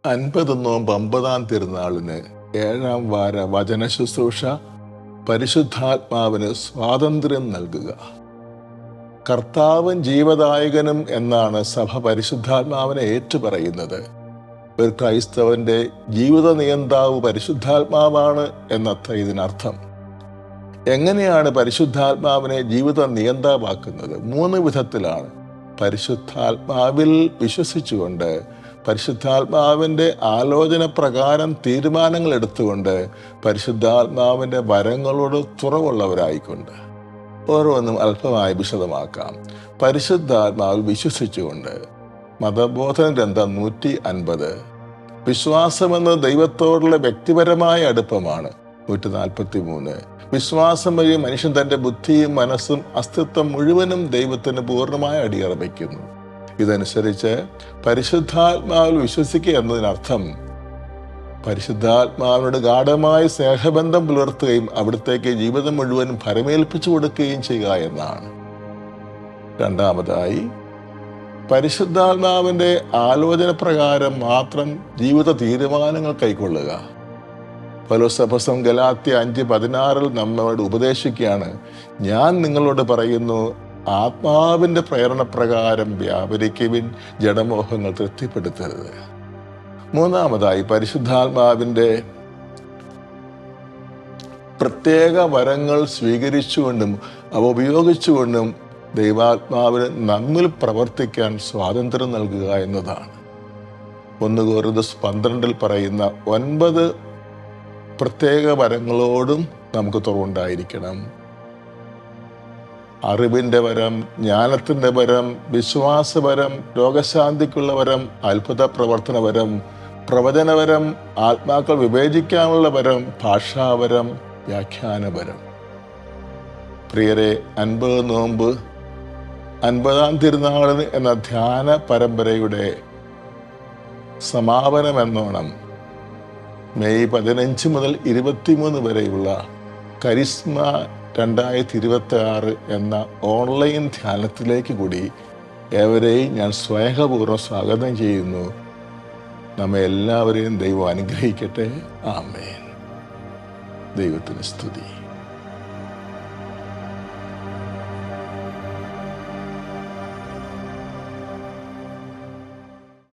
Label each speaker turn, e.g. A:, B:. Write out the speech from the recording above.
A: 50 നോമ്പ് 50-ാം തിരുനാളിന് 7-ാം വാര വചന ശുശ്രൂഷ പരിശുദ്ധാത്മാവിന് സ്വാതന്ത്ര്യം നൽകുക. കർത്താവും ജീവദായകനും എന്നാണ് സഭ പരിശുദ്ധാത്മാവിനെ ഏറ്റുപറയുന്നത്. ഒരു ക്രൈസ്തവന്റെ ജീവിത നിയന്താവ് പരിശുദ്ധാത്മാവാണ് എന്നത്ര ഇതിനർത്ഥം. എങ്ങനെയാണ് പരിശുദ്ധാത്മാവിനെ ജീവിത നിയന്താവാക്കുന്നത്? 3 വിധത്തിലാണ്. പരിശുദ്ധാത്മാവിൽ വിശ്വസിച്ചുകൊണ്ട്, പരിശുദ്ധാത്മാവിൻ്റെ ആലോചന പ്രകാരം തീരുമാനങ്ങൾ എടുത്തുകൊണ്ട്, പരിശുദ്ധാത്മാവിൻ്റെ വരങ്ങളോട് തുറവുള്ളവരായിക്കൊണ്ട്. ഓരോന്നും അല്പമായി വിശദമാക്കാം. പരിശുദ്ധാത്മാവിൽ വിശ്വസിച്ചുകൊണ്ട്. മതബോധന ഗ്രന്ഥം 150. വിശ്വാസമെന്ന ദൈവത്തോടുള്ള വ്യക്തിപരമായ അടുപ്പമാണ്. 143. വിശ്വാസം വഴി മനുഷ്യൻ തൻ്റെ ബുദ്ധിയും മനസ്സും അസ്തിത്വം മുഴുവനും ദൈവത്തിന് പൂർണ്ണമായി അടിയറവയ്ക്കുന്നു. ഇതനുസരിച്ച് പരിശുദ്ധാത്മാവിൽ വിശ്വസിക്കുക എന്നതിനർത്ഥം പരിശുദ്ധാത്മാവിനോട് ഗാഢമായ സ്നേഹബന്ധം പുലർത്തുകയും അവിടത്തേക്ക് ജീവിതം മുഴുവനും ഫലമേൽപ്പിച്ചു കൊടുക്കുകയും ചെയ്യുക എന്നാണ്. രണ്ടാമതായി, പരിശുദ്ധാത്മാവിൻ്റെ ആലോചന പ്രകാരം മാത്രം ജീവിത തീരുമാനങ്ങൾ കൈക്കൊള്ളുക. പൗലോസ് അപ്പോസ്തലൻ ഗലാത്യ 5:16 നമ്മോട് ഉപദേശിക്കുകയാണ്, ഞാൻ നിങ്ങളോട് പറയുന്നു, ആത്മാവിൻ്റെ പ്രേരണപ്രകാരം വ്യാപരിക്കുവിൻ, ജഡമോഹങ്ങൾ തൃപ്തിപ്പെടുത്തരുത്. മൂന്നാമതായി, പരിശുദ്ധാത്മാവിൻ്റെ പ്രത്യേക വരങ്ങൾ സ്വീകരിച്ചുകൊണ്ടും അവ ഉപയോഗിച്ചുകൊണ്ടും ദൈവാത്മാവിന് നമ്മിൽ പ്രവർത്തിക്കാൻ സ്വാതന്ത്ര്യം നൽകുക എന്നതാണ്. 1 കൊരിന്ത്യർ 12 പറയുന്ന 9 പ്രത്യേക വരങ്ങളോടും നമുക്ക് തുറവുണ്ടായിരിക്കണം. അറിവിൻ്റെ വരം, ജ്ഞാനത്തിൻ്റെ വരം, വിശ്വാസവരം, രോഗശാന്തിക്കുള്ള വരം, അത്ഭുത പ്രവർത്തന വരം, പ്രവചനവരം, ആത്മാക്കൾ വിവേചിക്കാനുള്ള വരം, ഭാഷാവരം, വ്യാഖ്യാനവരം. പ്രിയരെ, 50 നോമ്പ് 50-ാം തിരുനാളിന് എന്ന ധ്യാന പരമ്പരയുടെ സമാപനമെന്നോണം മെയ് 15 മുതൽ 23 വരെയുള്ള കരിസ്മ 2026 എന്ന ഓൺലൈൻ ധ്യാനത്തിലേക്ക് കൂടി ഏവരെയും ഞാൻ സ്നേഹപൂർവ്വം സ്വാഗതം ചെയ്യുന്നു. നമ്മെ എല്ലാവരെയും ദൈവം അനുഗ്രഹിക്കട്ടെ. ആമേൻ. ദൈവത്തിന് സ്തുതി.